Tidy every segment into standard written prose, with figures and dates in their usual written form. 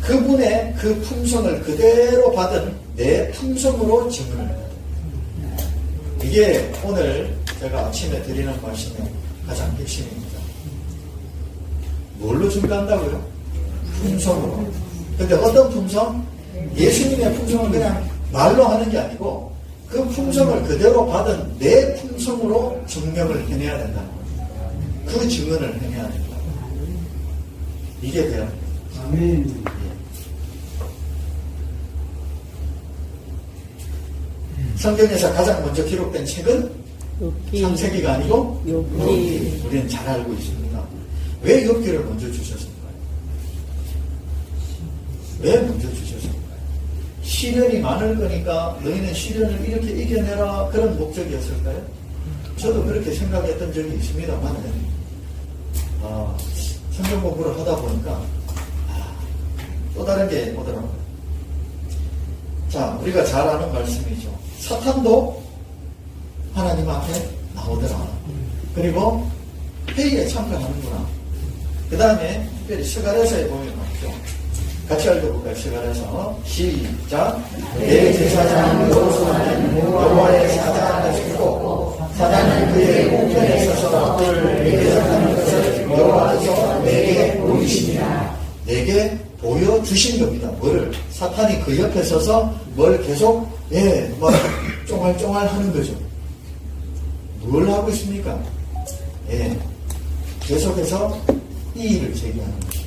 그분의 그 품성을 그대로 받은 내 품성으로 증언을 해야 돼. 이게 오늘 제가 아침에 드리는 말씀의 가장 핵심입니다. 뭘로 증거한다고요? 품성으로. 근데 어떤 품성? 예수님의 품성을 그냥 말로 하는 게 아니고 그 품성을 그대로 받은 내 품성으로 증명을 해내야 된다는 거예요. 그 증언을 해내야 된다. 이게 돼요. 아멘. 성경에서 가장 먼저 기록된 책은 창세기가 아니고 욥기. 우리는 잘 알고 있습니다. 왜 욥기를 먼저 주셨을까요? 왜 먼저 주셨을까요? 시련이 많을 거니까 너희는 시련을 이렇게 이겨내라 그런 목적이었을까요? 저도 그렇게 생각했던 적이 있습니다만 성경 공부를 하다 보니까 또 다른 게 오더라고요. 자, 우리가 잘 아는 말씀이죠. 사탄도 하나님 앞에 나오더라. 그리고 회의에 참가하는구나. 그 다음에 특별히 스가랴서에 보면 말이죠. 같이 읽어볼까요? 스가랴서 시작. 내 제사장 여호수아는 여호와의 사자를 듣고 사자는 그의 우편에 서서 그를 대적하는 것을 여호와께서 내게 보이시니라. 내게 보여주신 겁니다. 뭐를? 사탄이 그 옆에 서서 뭘 계속 막 쫑알쫑알 하는 거죠. 뭘 하고 있습니까? 계속해서 이의를 제기하는 거죠.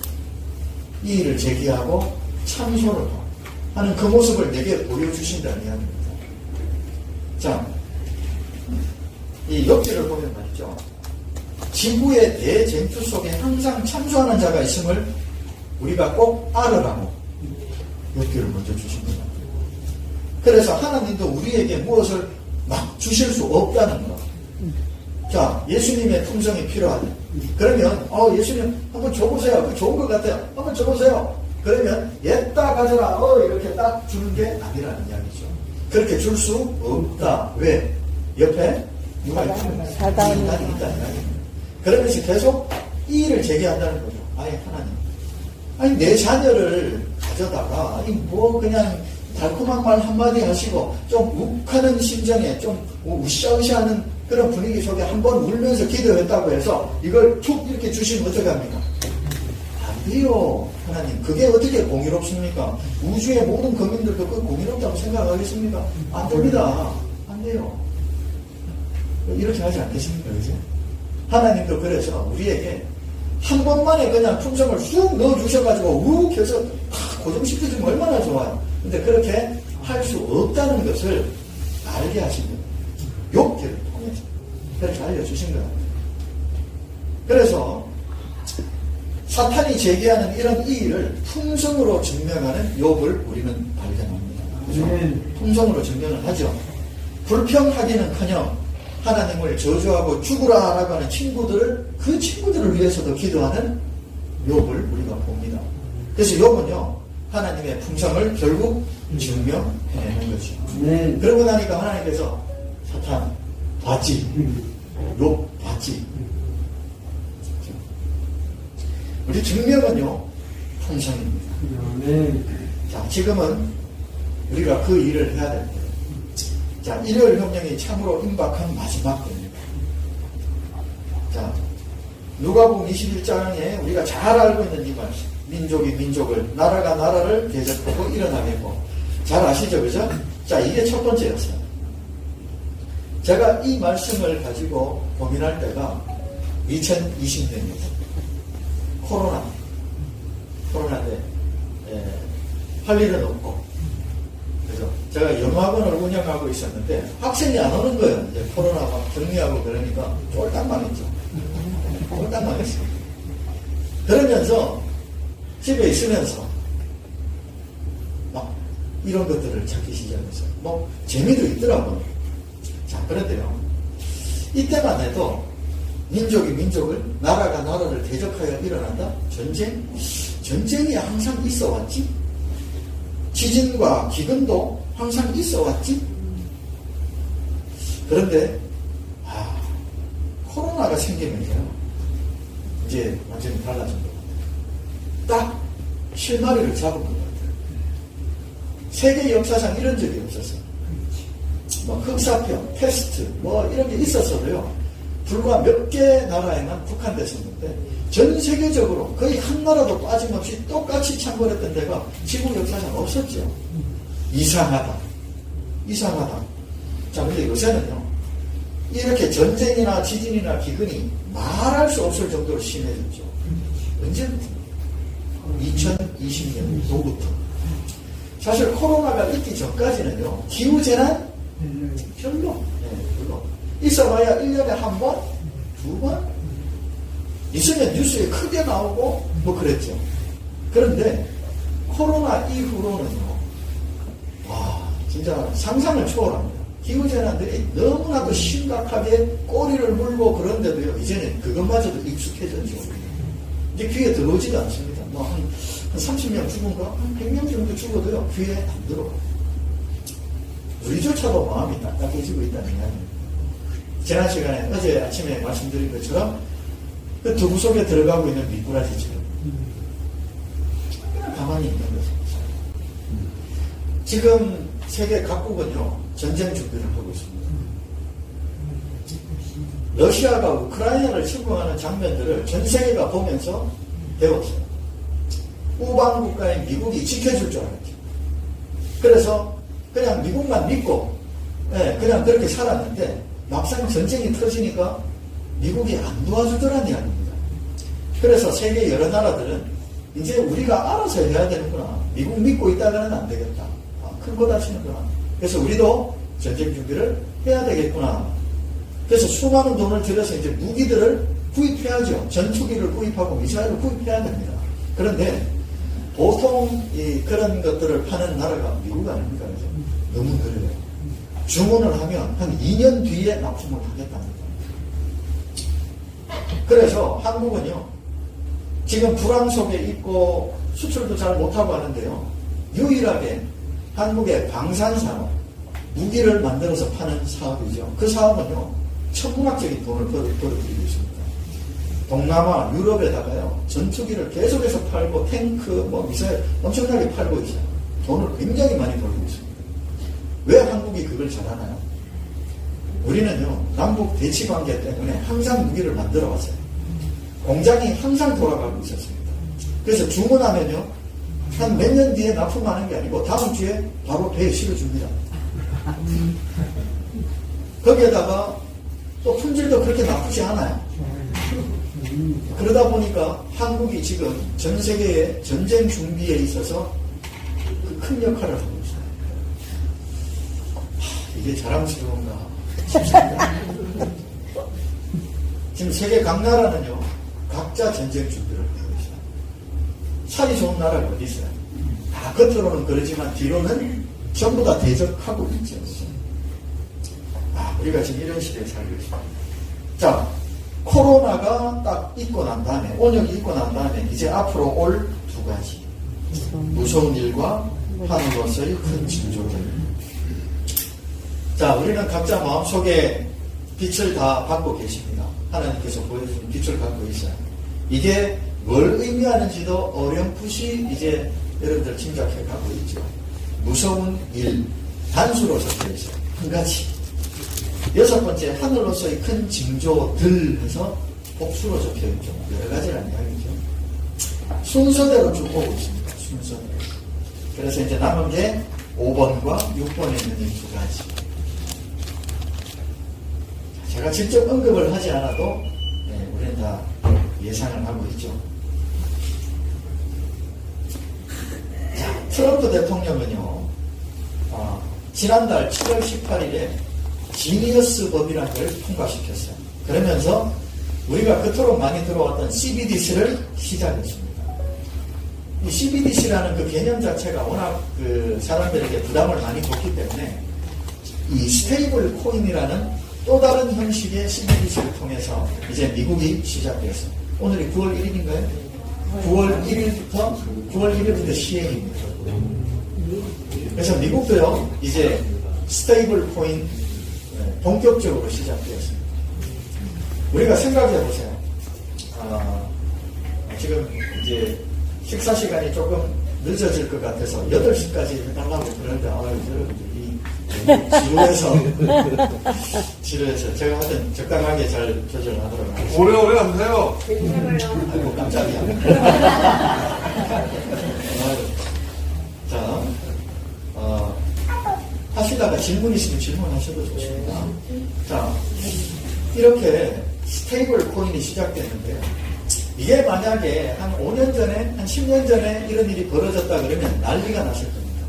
이의를 제기하고 참소를 하는 그 모습을 내게 보여주신다는 이야기입니다. 자, 이 욥기를 보면 말이죠. 지구의 대쟁투 속에 항상 참소하는 자가 있음을 우리가 꼭 알으라고 욥기를 먼저 주신 거예요. 그래서 하나님도 우리에게 무엇을 막 주실 수 없다는 거. 자, 예수님의 품성이 필요하다. 그러면 예수님 한번 줘보세요. 그 좋은 것 같아요. 한번 줘보세요. 그러면 얘딱 가져라. 이렇게 딱 주는 게 아니라는 이야기죠. 그렇게 줄 수 없다. 왜? 옆에 누가 있다는 사단이 있다는 이야기입니다. 그러면서 계속 이의를 제기한다는 거죠. 하나님, 내 자녀를 가져다가 그냥 달콤한 말 한마디 하시고 좀 욱하는 심정에 좀 으쌰으쌰하는 그런 분위기 속에 한번 울면서 기도했다고 해서 이걸 툭 이렇게 주시면 어떡합니까? 안 돼요. 하나님, 그게 어떻게 공의롭습니까? 우주의 모든 거민들도 그 공의롭다고 생각하겠습니까? 안 됩니다. 안 돼요. 이렇게 하지 않겠습니까? 그죠? 하나님도 그래서 우리에게 한 번만에 그냥 품성을 쑥 넣어주셔가지고 욱 해서 다 고정시켜주면 얼마나 좋아요. 근데 그렇게 할 수 없다는 것을 알게 하신 거예요. 욥기를 통해서 그렇게 알려주신 거예요. 그래서 사탄이 제기하는 이런 이의를 품성으로 증명하는 욥을 우리는 발견합니다. 그죠? 품성으로 증명을 하죠. 불평하기는커녕 하나님을 저주하고 죽으라라고 하는 그 친구들을 위해서도 기도하는 욥을 우리가 봅니다. 그래서 욥은요, 하나님의 품성을 결국 증명해내는 거죠. 그러고 나니까 하나님께서 사탄 봤지? 욥 봤지? 우리 증명은요, 품성입니다. 자, 지금은 우리가 그 일을 해야 될 거예요. 자, 일요일 협령이 참으로 임박한 마지막 때입니다. 자, 누가복음 21장에 우리가 잘 알고 있는 이 말씀. 민족이 민족을, 나라가 나라를 대적하고 일어나겠고. 잘 아시죠? 그죠? 자, 이게 첫 번째였어요. 제가 이 말씀을 가지고 고민할 때가 2020년입니다. 코로나인데, 할 일은 없고. 그래서 제가 영어학원을 운영하고 있었는데 학생이 안 오는 거예요. 이제 코로나 막 격리하고 그러니까 쫄딱 망했죠. 쫄딱 망했어요. 그러면서 집에 있으면서 막 이런 것들을 찾기 시작했어요. 재미도 있더라고요. 자, 그런데요. 이때만 해도 민족이 민족을, 나라가 나라를 대적하여 일어난다? 전쟁이 항상 있어 왔지? 지진과 기근도 항상 있어 왔지? 그런데, 코로나가 생기면서 이제 완전히 달라진 것 같아요. 딱 실마리를 잡은 것 같아요. 세계 역사상 이런 적이 없었어요. 뭐 흑사병, 패스트 뭐 이런 게 있었어도요. 불과 몇 개 나라에만 국한됐었는데 전 세계적으로 거의 한 나라도 빠짐없이 똑같이 창궐했던 데가 지구 역사상 없었죠. 이상하다. 자, 근데 요새는요. 이렇게 전쟁이나 지진이나 기근이 말할 수 없을 정도로 심해졌죠. 언제부터? 2020년도부터. 사실 코로나가 있기 전까지는요. 기후재난? 별로. 있어봐야 1년에 한 번? 두 번? 있으면 뉴스에 크게 나오고 뭐 그랬죠. 그런데 코로나 이후로는요. 와, 진짜 상상을 초월합니다. 기후재난들이 너무나도 심각하게 꼬리를 물고 그런데도요. 이제는 그것마저도 익숙해졌죠. 이제 귀에 들어오지도 않습니다. 뭐 한 30명 죽은가? 한 100명 정도 죽어도요. 귀에 안 들어가요. 우리조차도 마음이 딱딱해지고 있다는 이야기입니다. 지난 시간에 어제 아침에 말씀드린 것처럼 그 두부 속에 들어가고 있는 미꾸라지처럼 그냥 가만히 있는 것입니다. 지금 세계 각국은요 전쟁 준비를 하고 있습니다. 러시아가 우크라이나를 침공하는 장면들을 전 세계가 보면서 배웠어요. 우방 국가인 미국이 지켜줄 줄 알았죠. 그래서 그냥 미국만 믿고 그냥 그렇게 살았는데 막상 전쟁이 터지니까 미국이 안 도와주더란 이야기입니다. 그래서 세계 여러 나라들은 이제 우리가 알아서 해야 되는구나. 미국 믿고 있다가는 안 되겠다. 큰 거 다치는구나. 그래서 우리도 전쟁 준비를 해야 되겠구나. 그래서 수많은 돈을 들여서 이제 무기들을 구입해야죠. 전투기를 구입하고 미사일을 구입해야 됩니다. 그런데 보통 그런 것들을 파는 나라가 미국 아닙니까? 너무 느려요. 주문을 하면 한 2년 뒤에 납품을 하겠답니다. 그래서 한국은요, 지금 불황 속에 있고 수출도 잘 못하고 하는데요, 유일하게 한국의 방산산업, 무기를 만들어서 파는 사업이죠. 그 사업은요, 천문학적인 돈을 벌어들이고 있습니다. 동남아, 유럽에다가요, 전투기를 계속해서 팔고, 탱크, 미사일 엄청나게 팔고 있어요. 돈을 굉장히 많이 벌고 있습니다. 왜 한국이 그걸 잘하나요? 우리는요, 남북 대치 관계 때문에 항상 무기를 만들어 왔어요. 공장이 항상 돌아가고 있었습니다. 그래서 주문하면요, 한 몇 년 뒤에 납품하는 게 아니고 다음 주에 바로 배에 실어줍니다. 거기에다가 또 품질도 그렇게 나쁘지 않아요. 그러다 보니까 한국이 지금 전 세계의 전쟁 준비에 있어서 큰 역할을 하고 있어요. 이게 자랑스러운가 싶습니다. 지금 세계 각 나라는요, 각자 전쟁 준비를 하고 있어요. 살이 좋은 나라가 어디 있어요? 다 겉으로는 그러지만 뒤로는 전부 다 대적하고 있죠. 우리가 지금 이런 시대에 살고 있습니다. 자, 코로나가 딱 있고 난 다음에, 온역이 있고 난 다음에 이제 앞으로 올 두 가지. 무서운 일과 하늘로서의 큰 징조들. 자, 우리는 각자 마음속에 빛을 다 받고 계십니다. 하나님께서 보여주신 빛을 갖고 있어요. 이게 뭘 의미하는지도 어렴풋이 이제 여러분들 짐작해 가고 있죠. 무서운 일, 단수로 적혀 있어요. 한 가지. 여섯 번째, 하늘로서의 큰 징조들 해서 복수로 적혀 있죠. 여러 가지라는 이야기죠. 순서대로 쭉 보고 있습니다. 순서대로. 그래서 이제 남은 게 5번과 6번에 있는 이 두 가지. 제가 직접 언급을 하지 않아도 우리는 다 예상을 하고 있죠. 자, 트럼프 대통령은요, 지난달 7월 18일에 지니어스 법이라는 걸 통과시켰어요. 그러면서 우리가 그토록 많이 들어왔던 CBDC를 시작했습니다. 이 CBDC라는 그 개념 자체가 워낙 그 사람들에게 부담을 많이 줬기 때문에 이 스테이블 코인이라는 또 다른 형식의 CBDC를 통해서 이제 미국이 시작됐어요. 오늘이 9월 1일인가요? 9월 1일부터 시행입니다. 그래서 미국도요, 이제 스테이블 코인 본격적으로 시작되었습니다. 우리가 생각해 보세요. 지금 이제 식사 시간이 조금 늦어질 것 같아서 8시까지 해달라고 그러는데, 여러분들이 지루해서 제가 하여튼 적당하게 잘 조절하도록 하겠습니다. 오래오래 하세요. 아이고, 깜짝이야. 자, 하시다가 질문 있으면 질문하셔도 좋습니다. 자, 이렇게 스테이블 코인이 시작되는데요. 이게 만약에 한 5년 전에, 한 10년 전에 이런 일이 벌어졌다 그러면 난리가 났을 겁니다.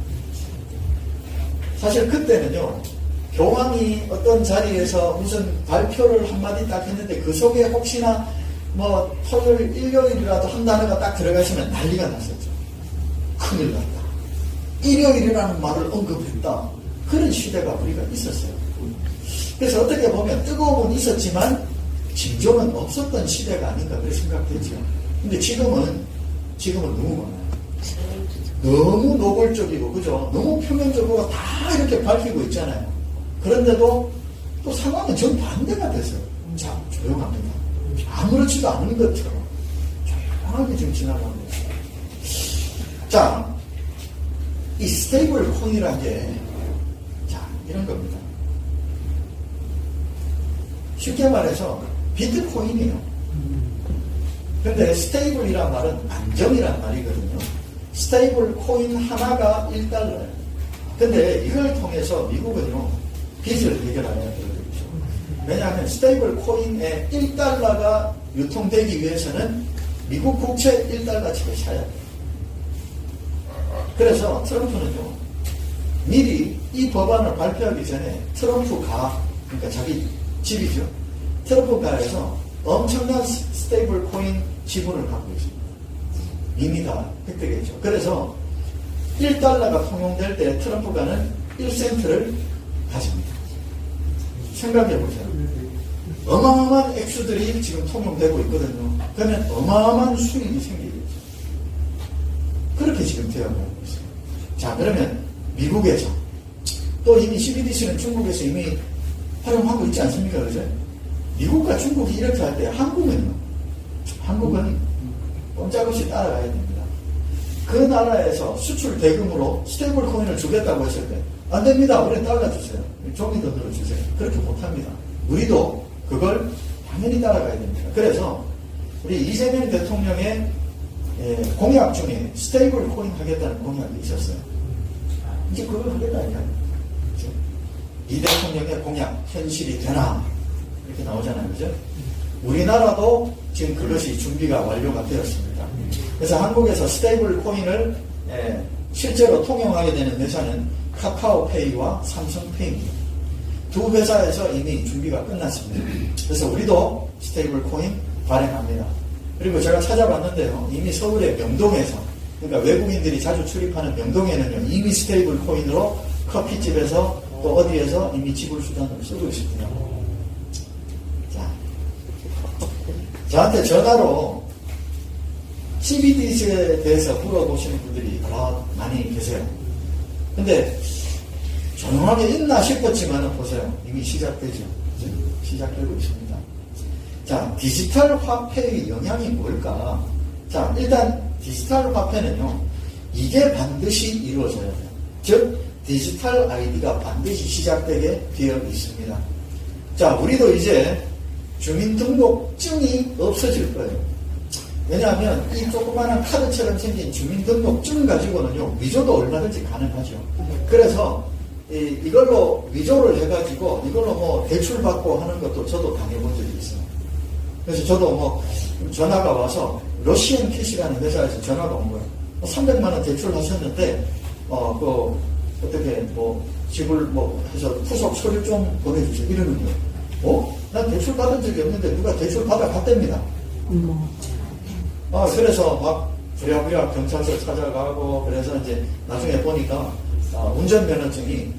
사실 그때는요, 교황이 어떤 자리에서 무슨 발표를 한마디 딱 했는데 그 속에 혹시나 뭐 토요일, 일요일이라도 한 단어가 딱 들어가시면 난리가 났었죠. 큰일 났다. 일요일이라는 말을 언급했다. 그런 시대가 우리가 있었어요. 그래서 어떻게 보면 뜨거움은 있었지만 진정은 없었던 시대가 아닌가 그렇게 생각되죠. 근데 지금은 너무 많아요. 너무 노골적이고, 그죠? 너무 표면적으로 다 이렇게 밝히고 있잖아요. 그런데도 또 상황은 정반대가 됐어요. 자, 조용합니다. 아무렇지도 않은 것처럼 조용하게 지금 지나가고 있어요. 자, 이 스테이블 코인이란 게, 자, 이런 겁니다. 쉽게 말해서 비트코인이에요. 근데 스테이블이란 말은 안정이란 말이거든요. 스테이블 코인 하나가 1달러예요. 근데 이걸 통해서 미국은요, 빚을 해결해야 되거든요. 왜냐하면 스테이블 코인의 1달러가 유통되기 위해서는 미국 국채 1달러치를 사야 돼요. 그래서 트럼프는요, 미리 이 법안을 발표하기 전에 트럼프가, 그러니까 자기 집이죠. 트럼프가에서 엄청난 스테이블 코인 지분을 갖고 있습니다. 이미 다 획득했죠. 그래서 1달러가 통용될 때 트럼프가는 1센트를 가집니다. 생각해 보세요. 어마어마한 액수들이 지금 통용되고 있거든요. 그러면 어마어마한 수익이 생기겠죠. 그렇게 지금 되어가고 있어요. 자, 그러면 미국에서 또 이미 CBDC는 중국에서 이미 활용하고 있지 않습니까? 그죠? 미국과 중국이 이렇게 할 때 한국은 꼼짝없이 따라가야 됩니다. 그 나라에서 수출 대금으로 스테이블 코인을 주겠다고 했을 때 안 됩니다. 우리 달러 주세요. 종이 더 들어주세요. 그렇게 못합니다. 우리도 그걸 당연히 따라가야 됩니다. 그래서 우리 이재명 대통령의 공약 중에 스테이블 코인 하겠다는 공약이 있었어요. 이제 그걸 하겠다니까요. 이 대통령의 공약 현실이 되나 이렇게 나오잖아요. 그죠? 우리나라도 지금 그것이 준비가 완료가 되었습니다. 그래서 한국에서 스테이블 코인을 실제로 통용하게 되는 회사는 카카오페이와 삼성페이입니다. 두 회사에서 이미 준비가 끝났습니다. 그래서 우리도 스테이블 코인 발행합니다. 그리고 제가 찾아봤는데요. 이미 서울의 명동에서, 그러니까 외국인들이 자주 출입하는 명동에는요, 이미 스테이블 코인으로 커피집에서 또 어디에서 이미 지불 수단을 쓰고 있습니다. 자, 저한테 전화로 CBDC에 대해서 물어보시는 분들이 많이 계세요. 근데 조용하게 있나 싶었지만 보세요. 이미 시작되죠. 시작되고 있습니다. 자, 디지털 화폐의 영향이 뭘까? 자, 일단 디지털 화폐는요, 이게 반드시 이루어져야 돼요. 즉, 디지털 아이디가 반드시 시작되게 되어 있습니다. 자, 우리도 이제 주민등록증이 없어질 거예요. 왜냐하면 이 조그마한 카드처럼 생긴 주민등록증 가지고는요, 위조도 얼마든지 가능하죠. 그래서 이걸로 위조를 해가지고 이걸로 뭐 대출 받고 하는 것도 저도 당해본 적이 있어요. 그래서 저도 뭐 전화가 와서 러시안 캐시라는 회사에서 전화가 온 거예요. 300만 원 대출하셨는데 어떻게 뭐 집을 뭐 해서 후속 서류 좀 보내주세요 이러는 거예요. 난 대출 받은 적이 없는데 누가 대출 받아 갔답니다. 그래서 막 부랴부랴 경찰서 찾아가고 그래서 이제 나중에 보니까 운전면허증이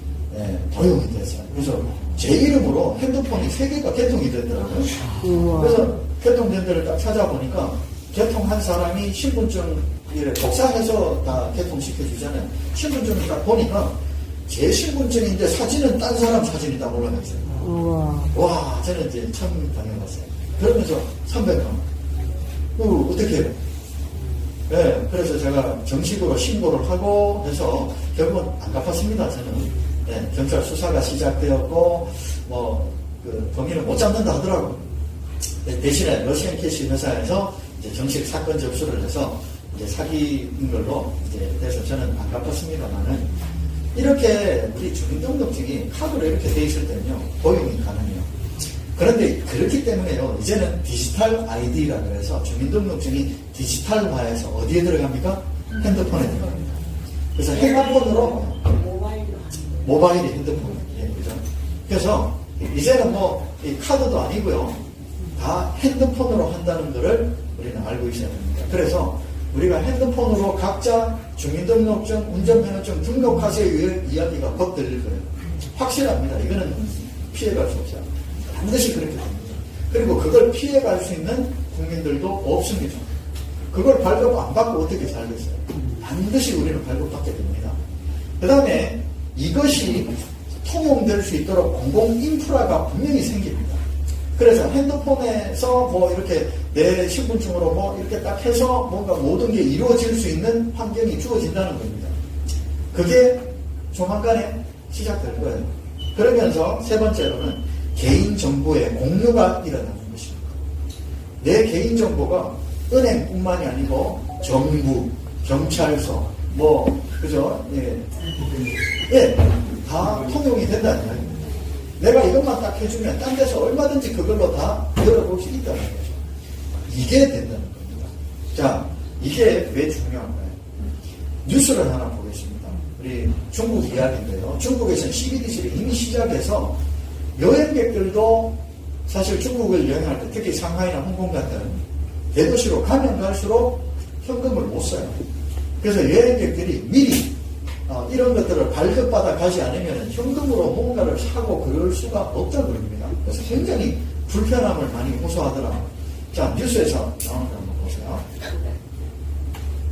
도용이 됐어요. 그래서 제 이름으로 핸드폰이 3개가 개통이 됐더라고요. 그래서 개통된 데를 딱 찾아보니까 개통한 사람이 신분증 복사해서 다 개통시켜주잖아요. 신분증을 딱 보니까 제 신분증인데 사진은 딴 사람 사진이 다 올라가 있어요. 와, 저는 이제 처음 당해봤어요. 그러면서 300만 원. 어떻게 해요? 네, 그래서 제가 정식으로 신고를 하고 해서 결국은 안 갚았습니다, 저는. 네, 경찰 수사가 시작되었고, 범인을 못 잡는다 하더라고요. 대신에 러시안 캐시 회사에서 이제 정식 사건 접수를 해서 이제 사기인 걸로 이제 돼서 저는 안 갚았습니다만은 이렇게 우리 주민등록증이 카드로 이렇게 돼 있을 때는요, 고용이 가능해요. 그런데 그렇기 때문에요, 이제는 디지털 아이디라 그래서 주민등록증이 디지털화해서 어디에 들어갑니까? 핸드폰에 들어갑니다. 그래서 핸드폰으로 모바일이 핸드폰. 예, 그죠? 그래서 이제는 이 카드도 아니고요. 다 핸드폰으로 한다는 것을 우리는 알고 있어야 됩니다. 그래서 우리가 핸드폰으로 각자 주민등록증, 운전면허증 등록하세요 이야기가 곧 들릴 거예요. 확실합니다. 이거는 피해갈 수 없어요. 반드시 그렇게 됩니다. 그리고 그걸 피해갈 수 있는 국민들도 없습니다. 그걸 발급 안 받고 어떻게 살겠어요? 반드시 우리는 발급받게 됩니다. 그 다음에 이것이 통용될 수 있도록 공공인프라가 분명히 생깁니다. 그래서 핸드폰에서 이렇게 내 신분증으로 이렇게 딱 해서 뭔가 모든 게 이루어질 수 있는 환경이 주어진다는 겁니다. 그게 조만간에 시작될 거예요. 그러면서 세 번째로는 개인정보의 공유가 일어나는 것입니다. 내 개인정보가 은행뿐만이 아니고 정부, 경찰서, 그죠? 예, 다 통용이 된다는 이야기입니다. 내가 이것만 딱 해주면 딴 데서 얼마든지 그걸로 다 열어볼 수 있다는 거죠. 이게 된다는 겁니다. 자, 이게 왜 중요한가요? 뉴스를 하나 보겠습니다. 우리 중국 이야기인데요. 중국에서는 CBDC를 이미 시작해서 여행객들도 사실 중국을 여행할 때 특히 상하이나 홍콩 같은 대도시로 가면 갈수록 현금을 못 써요. 그래서 여행객들이 미리 이런 것들을 발급받아 가지 않으면 현금으로 뭔가를 사고 그럴 수가 없다고 그럽니다. 그래서 굉장히 불편함을 많이 호소하더라. 자, 뉴스에서 나오는 거 한번 보세요.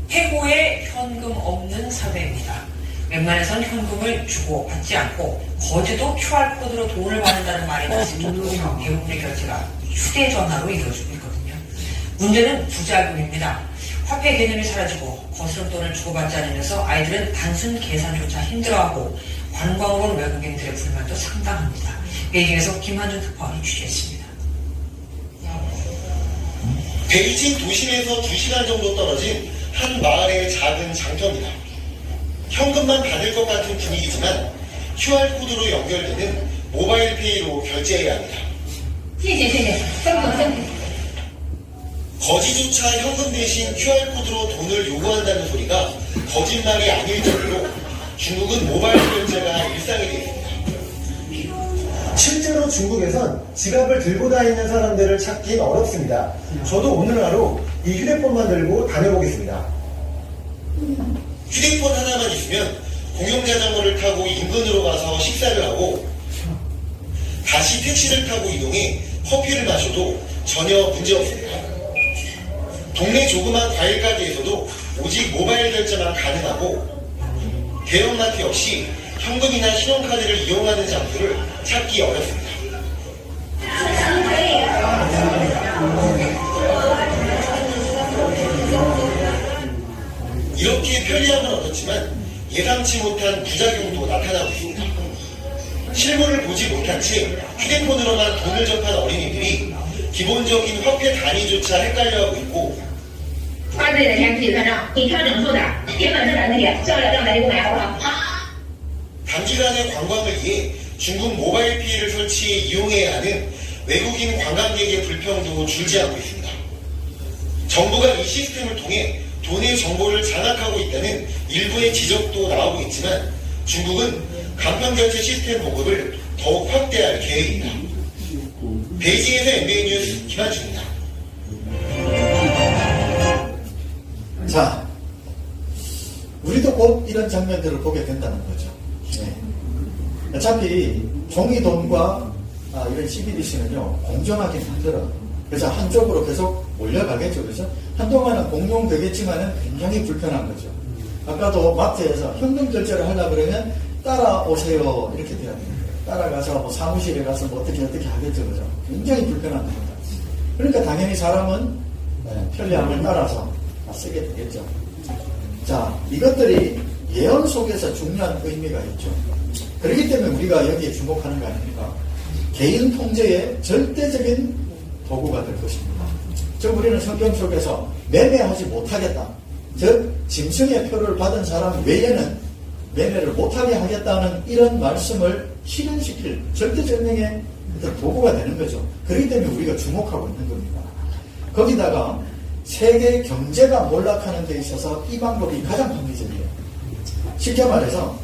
해고의 현금 없는 사회입니다. 웬만해선 현금을 주고 받지 않고 거제도 QR코드로 돈을 받는다는 말이 나올 정도로 대부분의 결제가 휴대전화로 이루어지고 있거든요. 문제는 부작용입니다. 화폐 개념이 사라지고 거스름 돈을 주고받지 않으면서 아이들은 단순 계산조차 힘들어하고 관광으로 온 외국인들의 불만도 상당합니다. 베이징에서 김한준 특파원이 취재했습니다. 베이징 도심에서 2시간 정도 떨어진 한 마을의 작은 장터입니다. 현금만 받을 것 같은 분위기지만 QR코드로 연결되는 모바일페이로 결제해야 합니다. 거지조차 현금 대신 QR코드로 돈을 요구한다는 소리가 거짓말이 아닐 정도로 중국은 모바일 결제가 일상이 되어 있습니다. 실제로 중국에선 지갑을 들고 다니는 사람들을 찾기 어렵습니다. 저도 오늘 하루 이 휴대폰만 들고 다녀보겠습니다. 휴대폰 하나만 있으면 공용자전거를 타고 인근으로 가서 식사를 하고 다시 택시를 타고 이동해 커피를 마셔도 전혀 문제없습니다. 동네 조그만 과일 가게에서도 오직 모바일 결제만 가능하고 대형마트 역시 현금이나 신용카드를 이용하는 장소를 찾기 어렵습니다. 이렇게 편리함은 얻었지만 예상치 못한 부작용도 나타나고 있습니다. 실물을 보지 못한 채 휴대폰으로만 돈을 접한 어린이들이 기본적인 화폐 단위조차 헷갈려하고 있고 花自己的钱自己算账，你挑整数的，别本事懒得点，叫了账来给我买好不好？ 단기간의 관광을 위해 중국 모바일 피해를 설치해 이용해야 하는 외국인 관광객의 불평도 줄지 않고 있습니다. 정부가 이 시스템을 통해 돈의 정보를 장악하고 있다는 일부의 지적도 나오고 있지만 중국은 간편결제 시스템 보급을 더욱 확대할 계획입니다. 베이징에서 MBN 뉴스 김한준입니다. 자, 우리도 곧 이런 장면들을 보게 된다는 거죠. 네. 어차피 종이돈과 이런 CBDC는요, 공존하긴 힘들어요. 그래서 한쪽으로 계속 올려가겠죠. 그죠? 한동안은 공용되겠지만은 굉장히 불편한 거죠. 아까도 마트에서 현금 결제를 하려고 그러면 따라오세요. 이렇게 돼야 됩니다. 따라가서 사무실에 가서 어떻게 하겠죠. 그죠? 굉장히 불편한 겁니다. 그러니까 당연히 사람은 편리함을 따라서 쓰게 되겠죠. 자, 이것들이 예언 속에서 중요한 의미가 있죠. 그렇기 때문에 우리가 여기에 주목하는 거 아닙니까? 개인 통제의 절대적인 도구가 될 것입니다. 즉 우리는 성경 속에서 매매하지 못하겠다. 즉 짐승의 표를 받은 사람 외에는 매매를 못하게 하겠다는 이런 말씀을 실현시킬 절대적명의 어떤 도구가 되는 거죠. 그렇기 때문에 우리가 주목하고 있는 겁니다. 거기다가 세계 경제가 몰락하는 데 있어서 이 방법이 가장 합리적이에요. 쉽게 말해서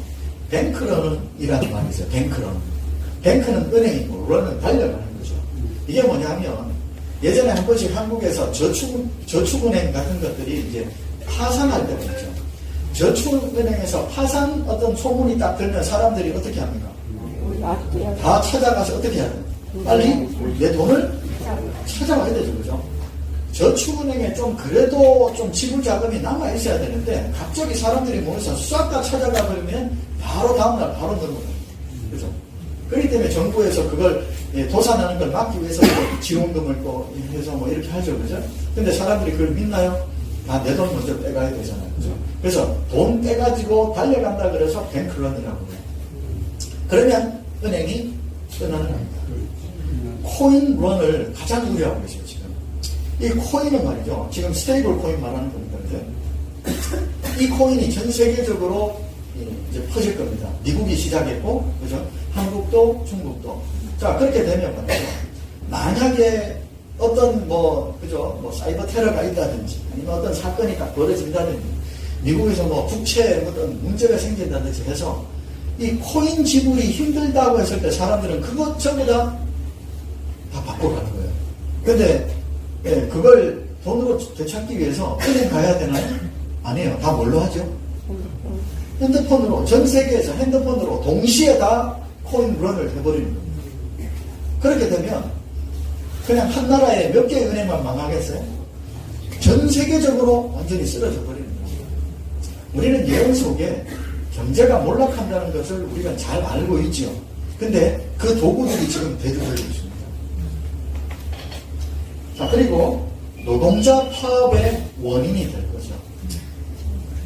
뱅크런이라는 말이 있어요. 뱅크런. 뱅크는 은행이고 런은 달려가는 거죠. 이게 뭐냐면 예전에 한 번씩 한국에서 저축은행 같은 것들이 이제 파산할 때가 있죠. 저축은행에서 파산 어떤 소문이 딱 들면 사람들이 어떻게 합니까? 다 찾아가서 어떻게 해야 돼요? 빨리 내 돈을 찾아와야 되죠. 그죠? 저축은행에 좀 그래도 좀 지불 자금이 남아 있어야 되는데 갑자기 사람들이 모여서 싹 다 찾아가 버리면 바로 다음날 바로 넘어가요. 그죠? 그렇기 때문에 정부에서 그걸 도산하는 걸 막기 위해서 지원금을 또 해서 뭐 이렇게 하죠. 그죠? 근데 사람들이 그걸 믿나요? 다 내 돈 먼저 빼가야 되잖아요. 그죠? 그래서 돈 빼가지고 달려간다 그래서 뱅크런이라고 해요. 그러면 은행이 떠나는 겁니다. 코인런을 가장 우려하고 계세요, 지금. 이 코인은 말이죠. 지금 스테이블 코인 말하는 겁니다. 이 코인이 전 세계적으로 이제 퍼질 겁니다. 미국이 시작했고, 그죠? 한국도, 중국도. 자, 그렇게 되면 말이죠. 만약에 어떤 그죠? 사이버 테러가 있다든지, 아니면 어떤 사건이 딱 벌어진다든지, 미국에서 국채에 어떤 문제가 생긴다든지 해서 이 코인 지불이 힘들다고 했을 때 사람들은 그것 전부 다 바꿔가는 거예요. 근데 그걸 돈으로 되찾기 위해서 은행 가야 되나요? 아니에요. 다 뭘로 하죠? 핸드폰으로, 전 세계에서 핸드폰으로 동시에 다 코인런을 해버리는 겁니다. 그렇게 되면 그냥 한 나라에 몇 개의 은행만 망하겠어요? 전 세계적으로 완전히 쓰러져 버리는 거죠. 우리는 예언 속에 경제가 몰락한다는 것을 우리가 잘 알고 있죠. 근데 그 도구들이 지금 대두되고 있습니다. 자, 그리고 노동자 파업의 원인이 될 거죠.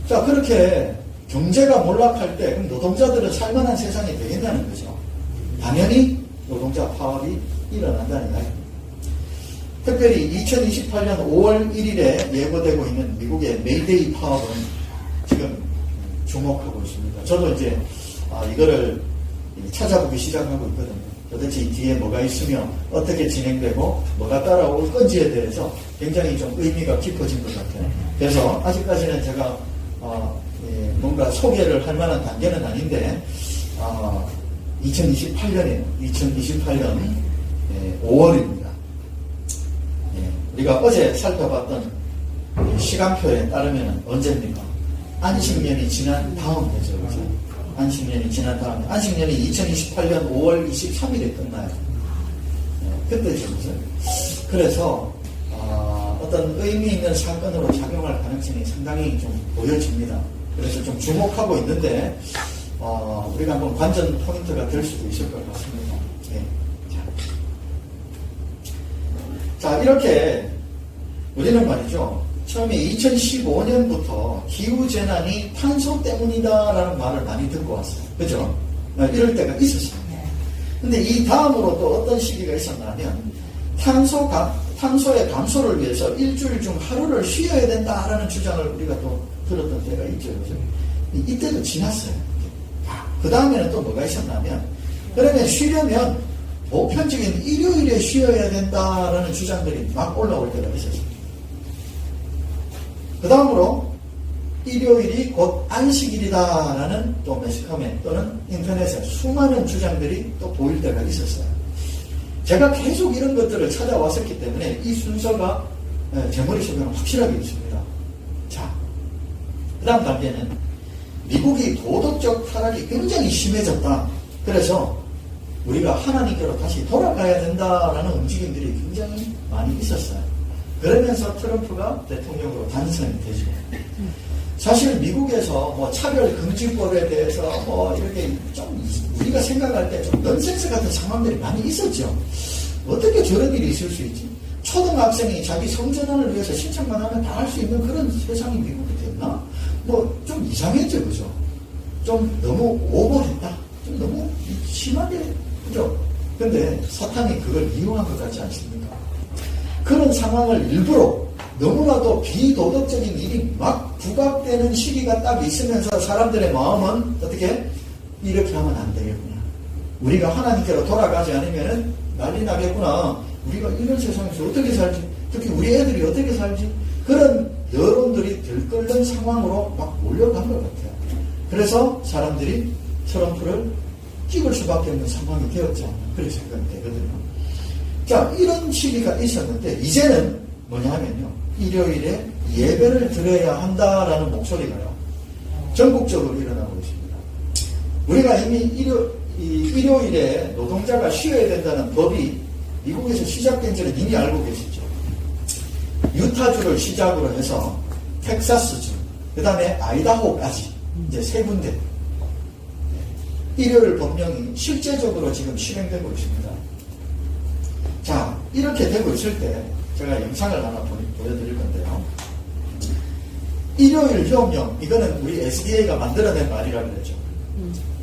자, 그렇게 경제가 몰락할 때 그럼 노동자들은 살만한 세상이 되겠냐는 거죠. 당연히 노동자 파업이 일어난다는 이야기입니다. 특별히 2028년 5월 1일에 예고되고 있는 미국의 메이데이 파업은 지금 주목하고 있습니다. 저도 이제 이거를 찾아보기 시작하고 있거든요. 도대체 이 뒤에 뭐가 있으며 어떻게 진행되고 뭐가 따라올 건지에 대해서 굉장히 좀 의미가 깊어진 것 같아요. 그래서 아직까지는 제가 뭔가 소개를 할 만한 단계는 아닌데 2028년이에요. 2028년 5월입니다. 우리가 어제 살펴봤던 시간표에 따르면 언제입니까? 안식년이 지난 다음 해죠. 그렇죠? 안식년이 지난 다음에 안식년이 2028년 5월 23일에 끝나요. 그때죠. 그렇죠? 그래서 어떤 의미 있는 사건으로 작용할 가능성이 상당히 좀 보여집니다. 그래서 좀 주목하고 있는데 우리가 한번 관전 포인트가 될 수도 있을 것 같습니다. 네. 자, 이렇게 우리는 말이죠. 처음에 2015년부터 기후재난이 탄소 때문이다라는 말을 많이 듣고 왔어요. 그죠? 이럴 때가 있었어요. 근데 이 다음으로 또 어떤 시기가 있었냐면 탄소의 감소를 위해서 일주일 중 하루를 쉬어야 된다라는 주장을 우리가 또 들었던 때가 있죠. 그죠? 이때도 지났어요. 그 다음에는 또 뭐가 있었냐면 그러면 쉬려면 보편적인 일요일에 쉬어야 된다라는 주장들이 막 올라올 때가 있었습니다. 그 다음으로 일요일이 곧 안식일이다라는 또 매스컴에 또는 인터넷에 수많은 주장들이 또 보일 때가 있었어요. 제가 계속 이런 것들을 찾아왔었기 때문에 이 순서가 제 머릿속에는 확실하게 있습니다. 자, 그 다음 단계는 미국이 도덕적 타락이 굉장히 심해졌다. 그래서 우리가 하나님께로 다시 돌아가야 된다라는 움직임들이 굉장히 많이 있었어요. 그러면서 트럼프가 대통령으로 당선이 되죠. 사실 미국에서 차별금지법에 대해서 이렇게 좀 우리가 생각할 때 좀 넌센스 같은 상황들이 많이 있었죠. 어떻게 저런 일이 있을 수 있지? 초등학생이 자기 성전환을 위해서 신청만 하면 다 할 수 있는 그런 세상이 미국이 됐나? 뭐 좀 이상했죠, 그죠? 좀 너무 오버했다. 좀 너무 심하게, 그죠? 근데 사탄이 그걸 이용한 것 같지 않습니까? 그런 상황을 일부러 너무나도 비도덕적인 일이 막 부각되는 시기가 딱 있으면서 사람들의 마음은 어떻게? 이렇게 하면 안 되겠구나. 우리가 하나님께로 돌아가지 않으면 난리 나겠구나. 우리가 이런 세상에서 어떻게 살지? 특히 우리 애들이 어떻게 살지? 그런 여론들이 들끓는 상황으로 막 몰려간 것 같아요. 그래서 사람들이 트럼프를 찍을 수밖에 없는 상황이 되었지 않나. 그렇게 생각이 되거든요. 자, 이런 시기가 있었는데, 이제는 뭐냐 하면요. 일요일에 예배를 드려야 한다라는 목소리가요. 전국적으로 일어나고 있습니다. 우리가 이미 일요일에 노동자가 쉬어야 된다는 법이 미국에서 시작된 지는 이미 알고 계시죠. 유타주를 시작으로 해서 텍사스주, 그 다음에 아이다호까지 이제 세 군데 일요일 법령이 실제적으로 지금 실행되고 있습니다. 자, 이렇게 되고 있을 때 제가 영상을 하나 보여드릴 건데요. 일요일 휴업령, 이거는 우리 SDA가 만들어낸 말이라고 그랬죠.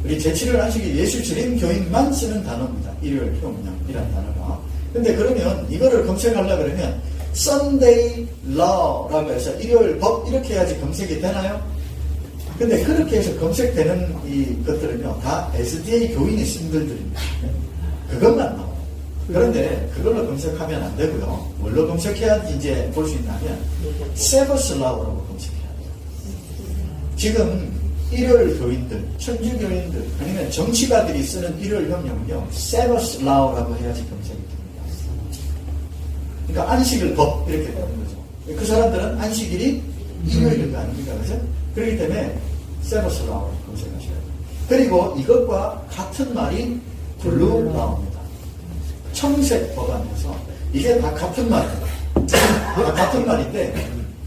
우리 제7일 안식일 예수 주림 교인만 쓰는 단어입니다. 일요일 휴업령이라는 단어가. 근데 그러면 이거를 검색하려고 그러면 Sunday Law라고 해서 일요일 법 이렇게 해야지 검색이 되나요? 근데 그렇게 해서 검색되는 이 것들은요, 다 SDA 교인이 쓴 글들입니다. 그것만 나와요. 그런데 그걸로 검색하면 안 되고요. 뭘로 검색해야지 이제 볼 수 있냐면 Sabbath Law라고 검색해야 돼요. 지금 일요일 교인들, 천주 교인들, 아니면 정치가들이 쓰는 일요일 협령은요, Sabbath Law라고 해야지 검색이 됩니다. 그러니까 안식일 법 이렇게 되는 거죠. 그 사람들은 안식일이 일요일인 거 아닙니까? 그죠? 그렇기 때문에 Sabbath Law를 검색하셔야 돼요. 그리고 이것과 같은 말이 Blue Law입니다. 청색 법안에서 이게 다 같은 말이에요. 다 같은 말인데,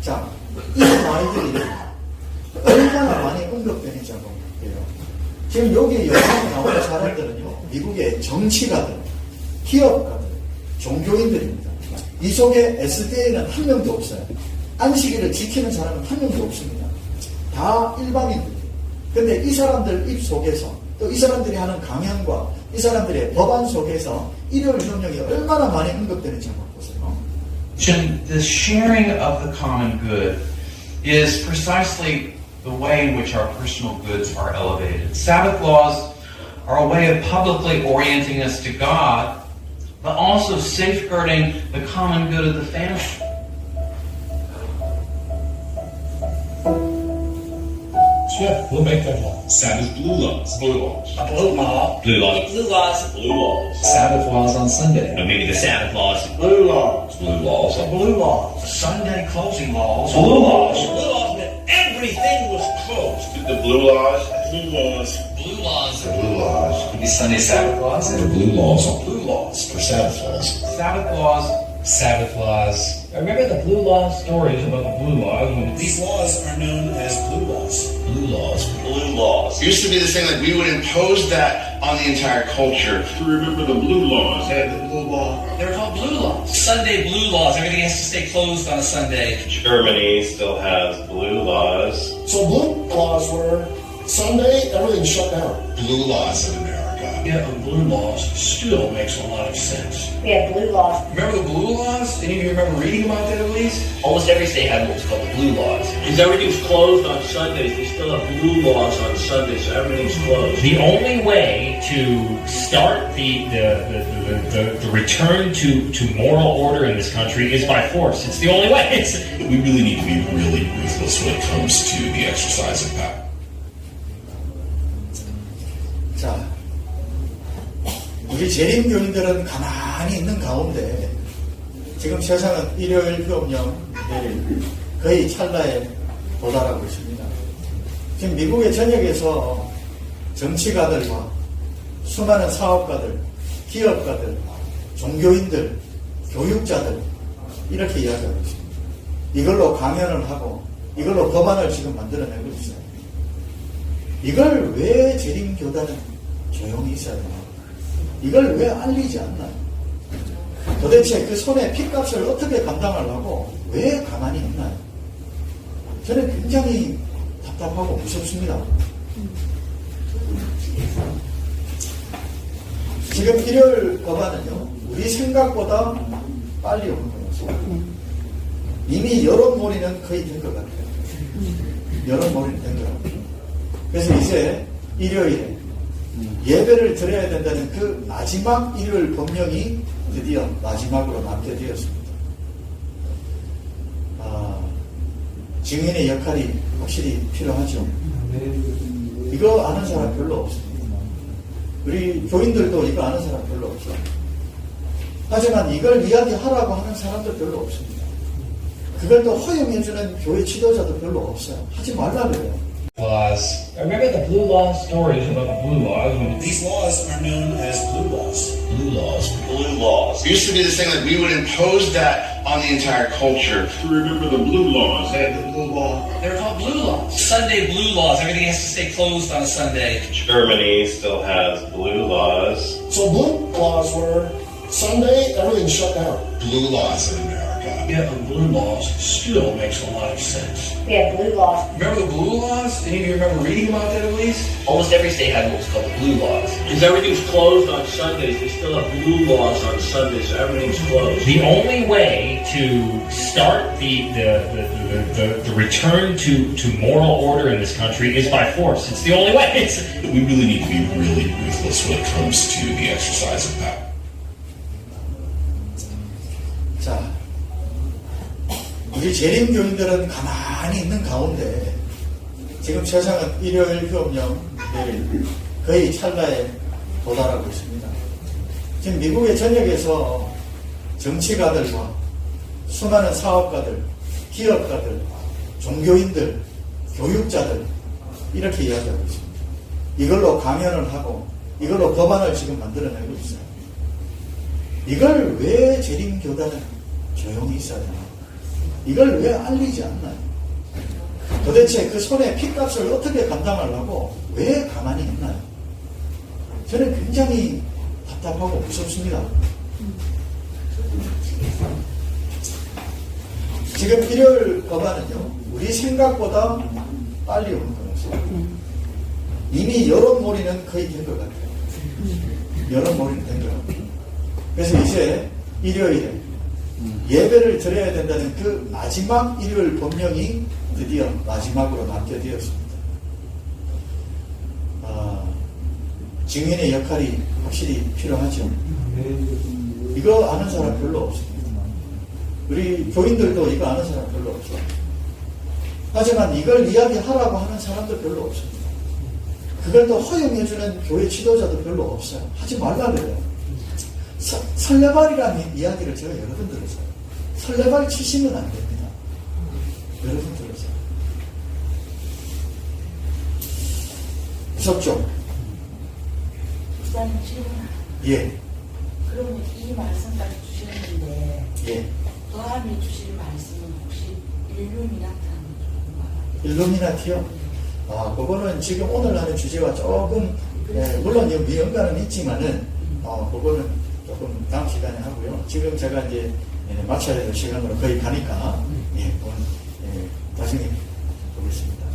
자, 이 말들이 얼마나 많이 언급되는지 한번 볼게요. 지금 여기 영상에 나오는 사람들은요, 미국의 정치가들, 기업가들, 종교인들입니다. 이 속에 SDA는 한 명도 없어요. 안식일을 지키는 사람은 한 명도 없습니다. 다 일반인들이에요. 근데 이 사람들 입 속에서 또 이 사람들이 하는 강연과 이 사람들의 법안 속에서 일요일 협령이 얼마나 많이 언급되는지 한번 보세요. The sharing of the common good is precisely the way in which our personal goods are elevated. Sabbath laws are a way of publicly orienting us to God, but also safeguarding the common good of the family. Yeah, we'll make that law. Sabbath blue laws. Blue laws. Blue law. Blue laws. Blue laws. Blue laws. Sabbath laws on Sunday. Or maybe the Sabbath laws. Blue laws. Blue laws. Blue laws. Sunday closing laws. Blue laws. Blue laws meant everything was closed. The blue laws. Blue laws. Blue laws. The blue laws. The Sunday Sabbath laws and the blue laws. Blue laws. For Sabbath laws. Sabbath laws. Sabbath laws. I remember the blue law stories about the blue laws. These laws are known as blue laws. Blue laws. Blue laws. It used to be this thing like we would impose that on the entire culture. To remember the blue laws. They had the blue law. They're called blue laws. Sunday blue laws. Everything has to stay closed on a Sunday. Germany still has blue laws. So blue laws were Sunday, everything shut down. Blue laws in America. Yeah, the blue laws still makes a lot of sense. We have blue laws. Remember the blue laws? Any of you remember reading about that at least? Almost every state had what's called the blue laws. Because everything's closed on Sundays, they still have blue laws on Sundays, so everything's closed. The only way to start the return to moral order in this country is by force. It's the only way. We really need to be really ruthless when it comes to the exercise of power. 자, 우리 재림교인들은 가만히 있는 가운데 지금 세상은 일요일 휴업령 내릴 거의 찰나에 도달하고 있습니다. 지금 미국의 전역에서 정치가들과 수많은 사업가들, 기업가들, 종교인들, 교육자들 이렇게 이야기하고 있습니다. 이걸로 강연을 하고 이걸로 법안을 지금 만들어내고 있어요. 이걸 왜 재림교단은 조용히 있어야 되나? 이걸 왜 알리지 않나요? 도대체 그 손해 핏값을 어떻게 감당하려고 왜 가만히 있나요? 저는 굉장히 답답하고 무섭습니다. 지금 일요일 법안은요, 우리 생각보다 빨리 오는 거였어요. 이미 여론몰이는 거의 된 것 같아요. 여론몰이는 된 것 같아요. 그래서 이제 일요일에 예배를 드려야 된다는 그 마지막 일요일 법령이 드디어 마지막으로 남게 되었습니다. 증인의 역할이 확실히 필요하죠. 이거 아는 사람 별로 없습니다. 우리 교인들도 이거 아는 사람 별로 없어요. 하지만 이걸 이야기하라고 하는 사람도 별로 없습니다. 그걸 또 허용해주는 교회 지도자도 별로 없어요. 하지 말라 그래요. Laws. Remember the blue law stories about the blue laws? These laws are known as blue laws. Blue laws. Blue laws. It used to be this thing like we would impose that on the entire culture. To remember the blue laws. The blue law. They're called blue laws. Sunday blue laws. Everything has to stay closed on a Sunday. Germany still has blue laws. So blue laws were Sunday, everything shut down. Blue laws in America. Yeah, the blue laws still makes a lot of sense. We have blue laws. Remember the blue laws? Any of you remember reading about that at least? Almost every state had what was called the blue laws. Because everything's closed on Sundays, they still have blue laws on Sundays, so everything's closed. The only way to start the return to moral order in this country is by force. It's the only way. We really need to be really ruthless when it comes to the exercise of power. 자, 우리 재림교인들은 가만히 있는 가운데 지금 세상은 일요일 휴업령 내일 거의 찰나에 도달하고 있습니다. 지금 미국의 전역에서 정치가들과 수많은 사업가들, 기업가들, 종교인들, 교육자들 이렇게 이야기하고 있습니다. 이걸로 강연을 하고 이걸로 법안을 지금 만들어내고 있어요. 이걸 왜 재림교단은 조용히 있어야 되나? 이걸 왜 알리지 않나요? 도대체 그 손해 핏값을 어떻게 감당하려고 왜 가만히 있나요? 저는 굉장히 답답하고 무섭습니다. 지금 일요일 법안은요, 우리 생각보다 빨리 오는 거였어요. 이미 여론몰이는 거의 된 것 같아요. 여론몰이는 된 것 같아요. 그래서 이제 일요일에 예배를 드려야 된다는 그 마지막 일요일 법령이 드디어 마지막으로 남게 되었습니다. 증인의 역할이 확실히 필요하죠. 이거 아는 사람 별로 없습니다. 우리 교인들도 이거 아는 사람 별로 없어요. 하지만 이걸 이야기하라고 하는 사람도 별로 없습니다. 그걸 또 허용해주는 교회 지도자도 별로 없어요. 하지 말라 그래요. 설레발이라는 이야기를 제가 여러 번 들었어요. 설레발 치시면 안 됩니다. 여러 번 들었어요. 무섭죠? 목사님 질문하나? 예. 그러면 이 말씀까지 주셨는데 예. 더함이 주실 말씀은 혹시 일루미나트라는 건가요? 일루미나티요? 그거는 지금 오늘 하는 주제와 조금 물론 연관은 있지만은 그거는 조금 다음 시간에 하고요. 지금 제가 이제 마쳐야 될 시간으로 거의 가니까 나중에 보겠습니다.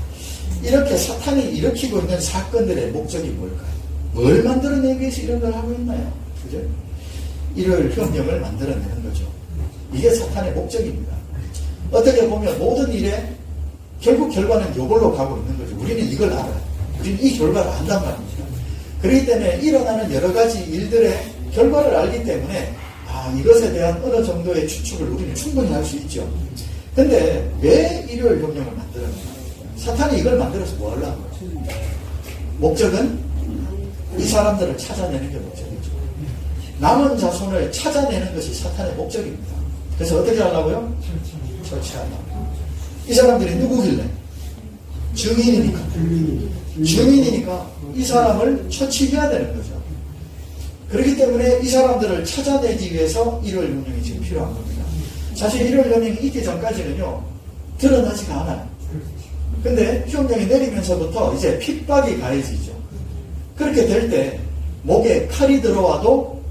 이렇게 사탄이 일으키고 있는 사건들의 목적이 뭘까요? 뭘 만들어내기 위해서 이런 걸 하고 있나요? 그죠? 일요일 협력을 만들어내는 거죠. 이게 사탄의 목적입니다. 어떻게 보면 모든 일에 결국 결과는 이걸로 가고 있는 거죠. 우리는 이걸 알아요. 우리는 이 결과를 안단 말입니다. 그렇기 때문에 일어나는 여러 가지 일들의 결과를 알기 때문에 이것에 대한 어느 정도의 추측을 우리는 충분히 할 수 있죠. 근데 왜 일요일 협력을 만들었나요? 사탄이 이걸 만들어서 뭐 하려고 하죠? 목적은 이 사람들을 찾아내는 게 목적이죠. 남은 자손을 찾아내는 것이 사탄의 목적입니다. 그래서 어떻게 하려고요? 처치하려고. 이 사람들이 누구길래? 증인이니까. 증인이니까 이 사람을 처치해야 되는 거죠. 그렇기 때문에 이 사람들을 찾아내기 위해서 일요일 협력이 지금 필요한 겁니다. 사실 일요일 협력이 있기 전까지는요, 드러나지가 않아요. 근데 휴업령이 내리면서부터 이제 핍박이 가해지죠. 그렇게 될 때 목에 칼이 들어와도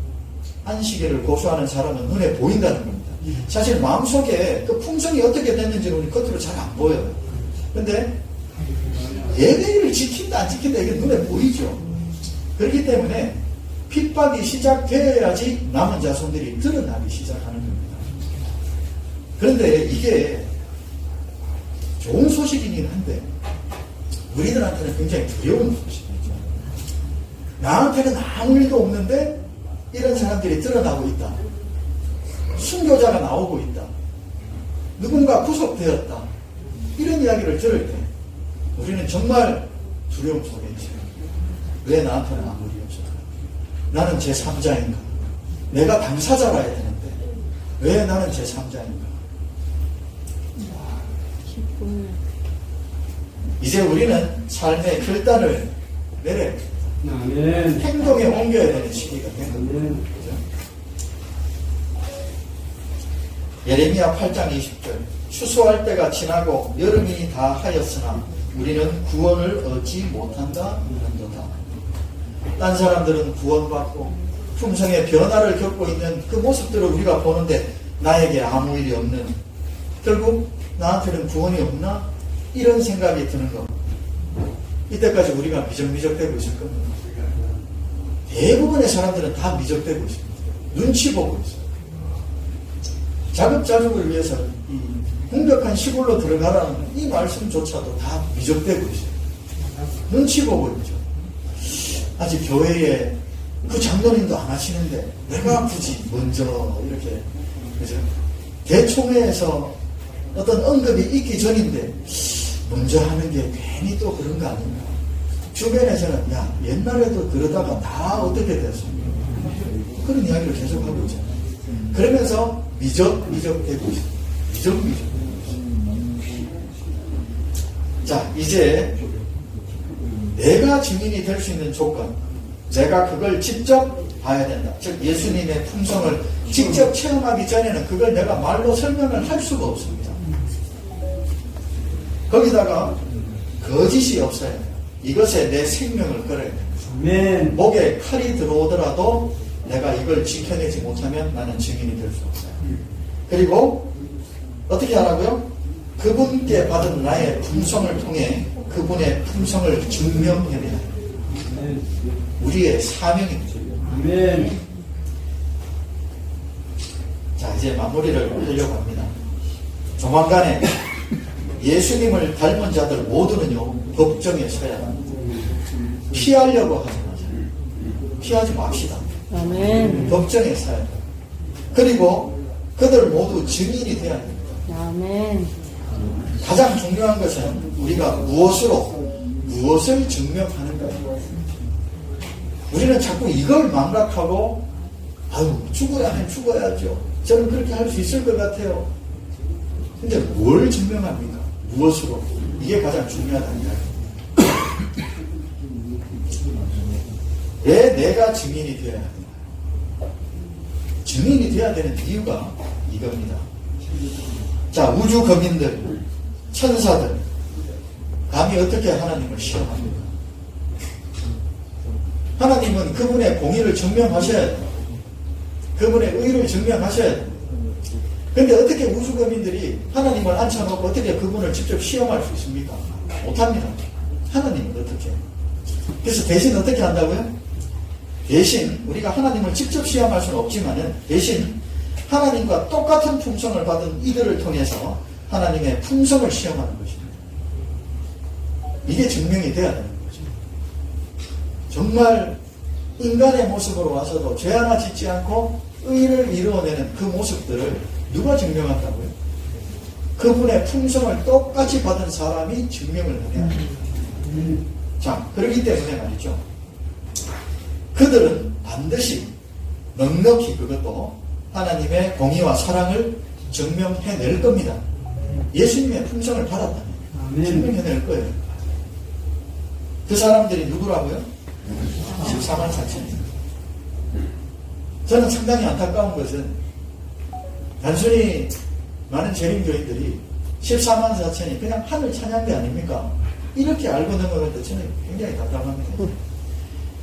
안식일을 고수하는 사람은 눈에 보인다는 겁니다. 사실 마음속에 그 풍성이 어떻게 됐는지는 우리 겉으로 잘 안 보여요. 근데 예배를 지킨다 안 지킨다 이게 눈에 보이죠. 그렇기 때문에 핍박이 시작되어야지 남은 자손들이 드러나기 시작하는 겁니다. 그런데 이게 좋은 소식이긴 한데 우리들한테는 굉장히 두려운 소식이죠. 나한테는 아무 일도 없는데 이런 사람들이 드러나고 있다. 순교자가 나오고 있다. 누군가 구속되었다. 이런 이야기를 들을 때 우리는 정말 두려움 속에 있어요. 왜 나한테는 아무 일이 없을까? 나는 제3자인가? 내가 당사자라야 되는데 왜 나는 제3자인가? 이제 우리는 삶의 결단을 내려야 됩니다. 행동에 옮겨야 되는 시기가 되는 거죠. 예레미야 8장 20절 추수할 때가 지나고 여름이 다 하였으나 우리는 구원을 얻지 못한다 이런도다. 딴 사람들은 구원받고 품성의 변화를 겪고 있는 그 모습들을 우리가 보는데 나에게 아무 일이 없는, 결국 나한테는 구원이 없나? 이런 생각이 드는 것. 이때까지 우리가 미적미적되고 있을 겁니다. 대부분의 사람들은 다 미적되고 있습니다. 눈치 보고 있어요. 자급자족을 위해서 이 공격한 시골로 들어가라는 이 말씀조차도 다 미적되고 있어요. 눈치 보고 있죠. 아직 교회에 그 장로님도 안 하시는데 내가 굳이 먼저 이렇게, 그죠? 대총회에서 어떤 언급이 있기 전인데 먼저 하는 게 괜히 또 그런 거 아닌가. 주변에서는 야 옛날에도 그러다가 다 어떻게 됐습니까? 그런 이야기를 계속하고 있잖아요. 그러면서 미적되고 있습니다. 자, 이제 내가 증인이 될 수 있는 조건, 내가 그걸 직접 봐야 된다. 즉 예수님의 품성을 직접 체험하기 전에는 그걸 내가 말로 설명을 할 수가 없습니다. 거기다가 거짓이 없어야 돼요. 이것에 내 생명을 걸어야 됩니다. 목에 칼이 들어오더라도 내가 이걸 지켜내지 못하면 나는 증인이 될 수 없어요. 그리고 어떻게 하라고요? 그분께 받은 나의 품성을 통해 그분의 품성을 증명해내야 해요. 우리의 사명입니다. 자, 이제 마무리를 하려고 합니다. 조만간에 예수님을 닮은 자들 모두는요 법정에 서야 합니다. 피하려고 하지 마세요. 피하지 맙시다. 아멘. 법정에 서야 돼요. 그리고 그들 모두 증인이 되어야 됩니다. 아멘. 가장 중요한 것은 우리가 무엇을 증명하는가. 우리는 자꾸 이걸 망각하고 아유 죽어야 하면 죽어야죠. 저는 그렇게 할 수 있을 것 같아요. 근데 뭘 증명합니까? 무엇으로? 이게 가장 중요하다는 이야기입니다. 왜 내가 증인이 되어야 하는가? 증인이 되어야 되는 이유가 이겁니다. 자, 우주 거민들, 천사들, 감히 어떻게 하나님을 시험합니까? 하나님은 그분의 공의를 증명하셔야 돼요. 그분의 의를 증명하셔야 돼요. 근데 어떻게 우주거민들이 하나님을 앉혀놓고 어떻게 그분을 직접 시험할 수 있습니까? 못합니다. 하나님은 어떻게 해요? 그래서 대신 어떻게 한다고요? 대신 우리가 하나님을 직접 시험할 수는 없지만은 대신 하나님과 똑같은 품성을 받은 이들을 통해서 하나님의 품성을 시험하는 것입니다. 이게 증명이 돼야 되는 거죠. 정말 인간의 모습으로 와서도 죄 하나 짓지 않고 의를 이루어내는 그 모습들을 누가 증명한다고요? 그분의 품성을 똑같이 받은 사람이 증명을 해야 합니다. 자, 그렇기 때문에 말이죠. 그들은 반드시 넉넉히 그것도 하나님의 공의와 사랑을 증명해낼 겁니다. 예수님의 품성을 받았다면 증명해낼 거예요. 그 사람들이 누구라고요? 14만 4천입니다. 저는 상당히 안타까운 것은 단순히 많은 재림교인들이 14만 4천이 그냥 하늘 찬양대 아닙니까? 이렇게 알고 넘어갈 때 저는 굉장히 답답합니다.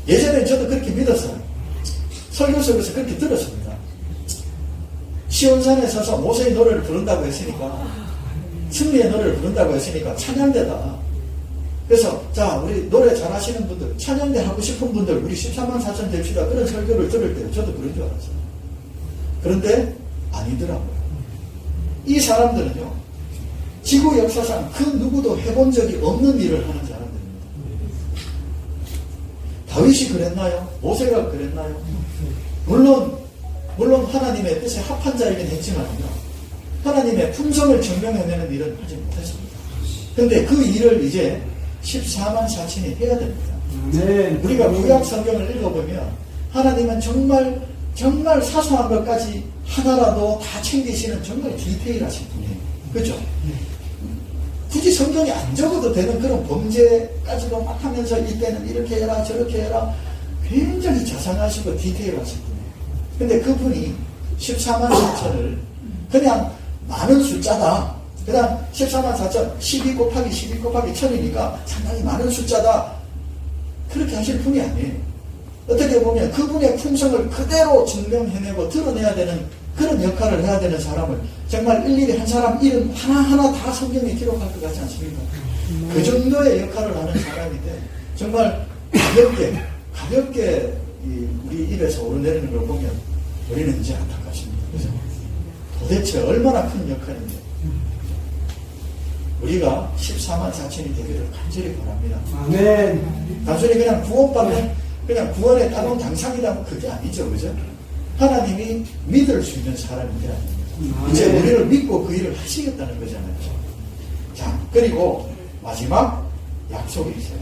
예전에 저도 그렇게 믿었어요. 설교 속에서 그렇게 들었습니다. 시온산에 서서 모세의 노래를 부른다고 했으니까, 승리의 노래를 부른다고 했으니까 찬양대다. 그래서 자, 우리 노래 잘하시는 분들, 찬양대 하고 싶은 분들, 우리 14만 4천 됩시다. 그런 설교를 들을 때 저도 그런 줄 알았어요. 그런데 아니더라고요. 이 사람들은요, 지구 역사상 그 누구도 해본 적이 없는 일을 하는 사람들입니다. 다윗이 그랬나요? 모세가 그랬나요? 물론 하나님의 뜻에 합한 자이긴 했지만요, 하나님의 품성을 증명해내는 일은 하지 못했습니다. 근데 그 일을 이제 14만 4천이 해야 됩니다. 우리가 구약 성경을 읽어보면 하나님은 정말 사소한 것까지 하나라도 다 챙기시는 정말 디테일하신 분이에요. 그렇죠? 굳이 성경이 안 적어도 되는 그런 범죄까지도 막 하면서 이때는 이렇게 해라 저렇게 해라, 굉장히 자상하시고 디테일하신 분이에요. 근데 그분이 14만 4천을 그냥 많은 숫자다, 그냥 14만 4천 12 곱하기 12 곱하기 1000이니까 상당히 많은 숫자다, 그렇게 하실 분이 아니에요. 어떻게 보면 그분의 품성을 그대로 증명해내고 드러내야 되는 그런 역할을 해야 되는 사람을 정말 일일이 한 사람 이름 하나하나 다 성경에 기록할 것 같지 않습니까? 그 정도의 역할을 하는 사람인데 정말 가볍게 우리 입에서 오르내리는 걸 보면 우리는 이제 안타깝습니다. 그래서 도대체 얼마나 큰 역할인데 우리가 14만 4천이 되기를 간절히 바랍니다. 아멘. 단순히 그냥 구원받는, 그냥 구원의 따놓은 당상이라면 그게 아니죠. 그죠? 하나님이 믿을 수 있는 사람이 되어야 됩니다. 이제 우리를 믿고 그 일을 하시겠다는 거잖아요. 자, 그리고 마지막 약속이 있어요.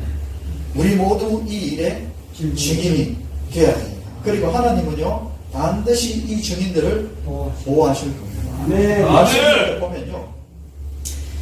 우리 모두 이 일의 증인이 되어야 됩니다. 그리고 하나님은요, 반드시 이 증인들을 보호하실 겁니다. 네. 말씀을 보면요,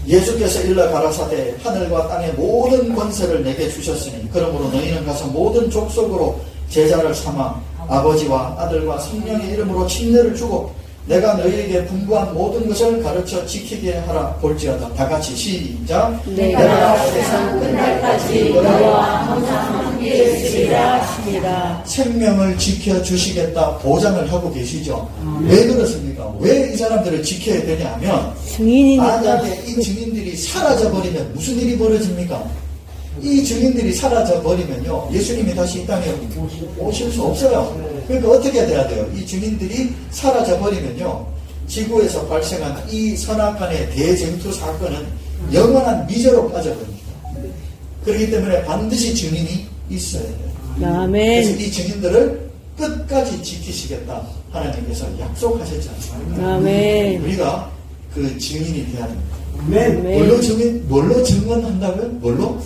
예수께서 일러 가라사대 하늘과 땅의 모든 권세를 내게 주셨으니 그러므로 너희는 가서 모든 족속으로 제자를 삼아 아버지와 아들과 성령의 이름으로 침례를 주고 내가 너희에게 분부한 모든 것을 가르쳐 지키게 하라 볼지어다. 다 같이 시작. 내가 세상 끝날까지 너희와 항상 함께 있으리라 하시니라. 생명을 지켜주시겠다 보장을 하고 계시죠. 왜 그렇습니까? 왜 이 사람들을 지켜야 되냐면 만약에 이 증인들이 사라져버리면 무슨 일이 벌어집니까? 이 증인들이 사라져버리면요, 예수님이 다시 이 땅에 오실 수 없어요. 그러니까 어떻게 돼야 돼요? 이 증인들이 사라져버리면요, 지구에서 발생한 이 선악간의 대쟁투 사건은 영원한 미저로 빠져버립니다. 그렇기 때문에 반드시 증인이 있어야 돼요. 아멘. 그래서 이 증인들을 끝까지 지키시겠다 하나님께서 약속하셨지 않습니까? 아멘. 우리가 그 증인이 돼야 됩니다. 아멘. 뭘로 증언한다고요? 뭘로?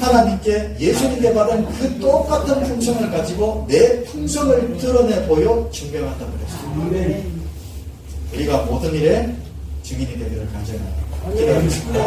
하나님께, 예수님께 받은 그 똑같은 품성을 가지고 내 품성을 드러내 보여 증명한다고 그랬습니다. 우리가 모든 일에 증인이 되기를 간절히 기도하겠습니다.